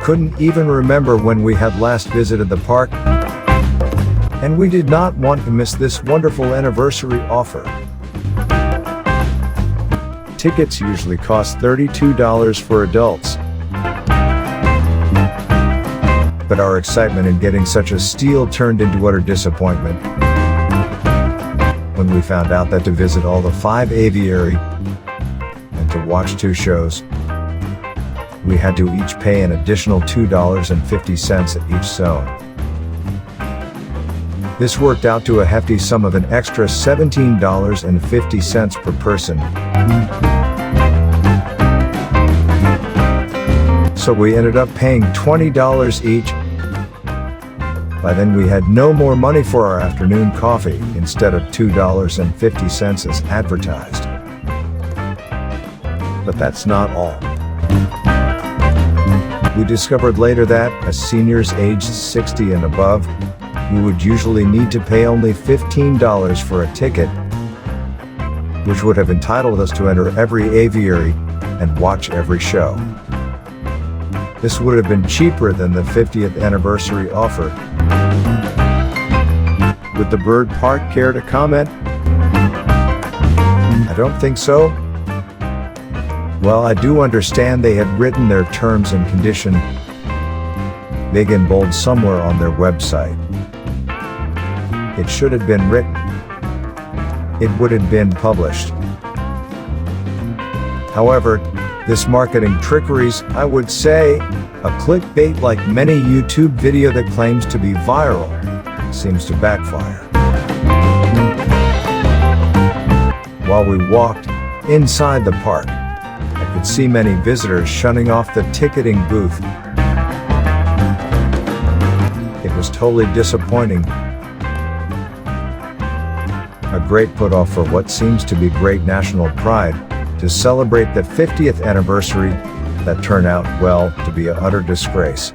couldn't even remember when we had last visited the park, and we did not want to miss this wonderful anniversary offer. Tickets usually cost $32 for adults, but our excitement in getting such a steal turned into utter disappointment when we found out that to visit all the 5 aviary and to watch 2 shows, we had to each pay an additional $2.50 at each zone. This worked out to a hefty sum of an extra $17.50 per person. So we ended up paying $20 each. By then we had no more money for our afternoon coffee, instead of $2.50 as advertised. But that's not all. We discovered later that, as seniors aged 60 and above, we would usually need to pay only $15 for a ticket, which would have entitled us to enter every aviary and watch every show. This would have been cheaper than the 50th anniversary offer. Would the bird park care to comment? I don't think so. Well, I do understand they had written their terms and condition big and bold somewhere on their website. It should have been written. It would have been published. However, this marketing trickery's, I would say, a clickbait like many YouTube video that claims to be viral, seems to backfire. While we walked inside the park, I could see many visitors shunning off the ticketing booth. It was totally disappointing. A great put-off for what seems to be great national pride to celebrate the 50th anniversary that turned out, well, to be an utter disgrace.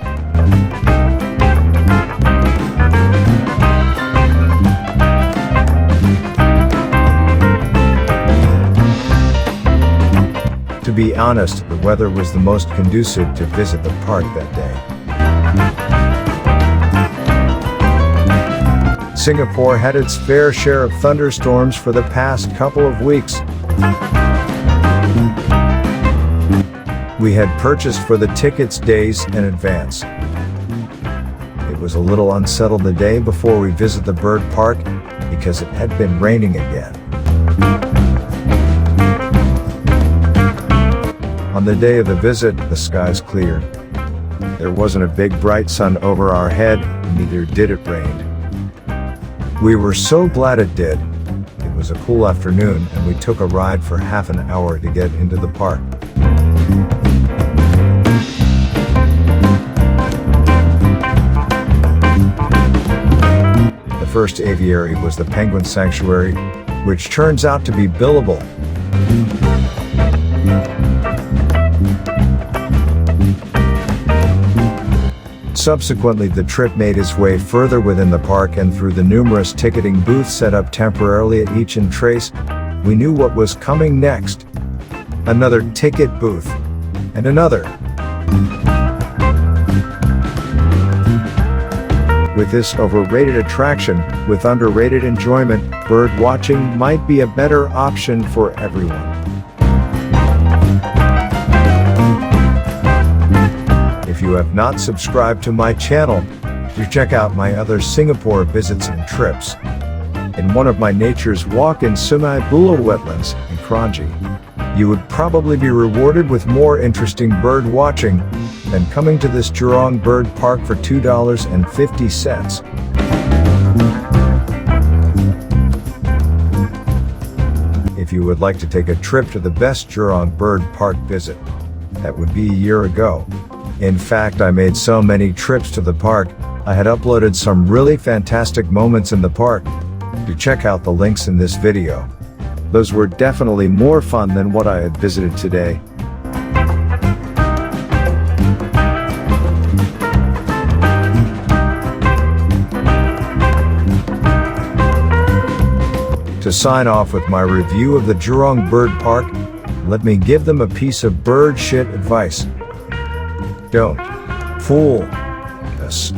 To be honest, the weather was the most conducive to visit the park that day. Singapore had its fair share of thunderstorms for the past couple of weeks. We had purchased for the tickets days in advance. It was a little unsettled the day before we visited the bird park because it had been raining again. On the day of the visit, the skies cleared. There wasn't a big bright sun over our head, neither did it rain. We were so glad it did. It was a cool afternoon and we took a ride for half an hour to get into the park. The first aviary was the Penguin Sanctuary, which turns out to be billable. Subsequently, the trip made its way further within the park and through the numerous ticketing booths set up temporarily at each entrance, we knew what was coming next. Another ticket booth. And another. With this overrated attraction, with underrated enjoyment, bird watching might be a better option for everyone. If you have not subscribed to my channel, do check out my other Singapore visits and trips. In one of my nature's walk in Sungai Buloh wetlands in Kranji, you would probably be rewarded with more interesting bird watching than coming to this Jurong bird park for $2.50. If you would like to take a trip to the best Jurong bird park visit, that would be a year ago. In fact, I made so many trips to the park, I had uploaded some really fantastic moments in the park. Do check out the links in this video. Those were definitely more fun than what I had visited today. To sign off with my review of the Jurong Bird Park, let me give them a piece of bird shit advice. Don't fullness.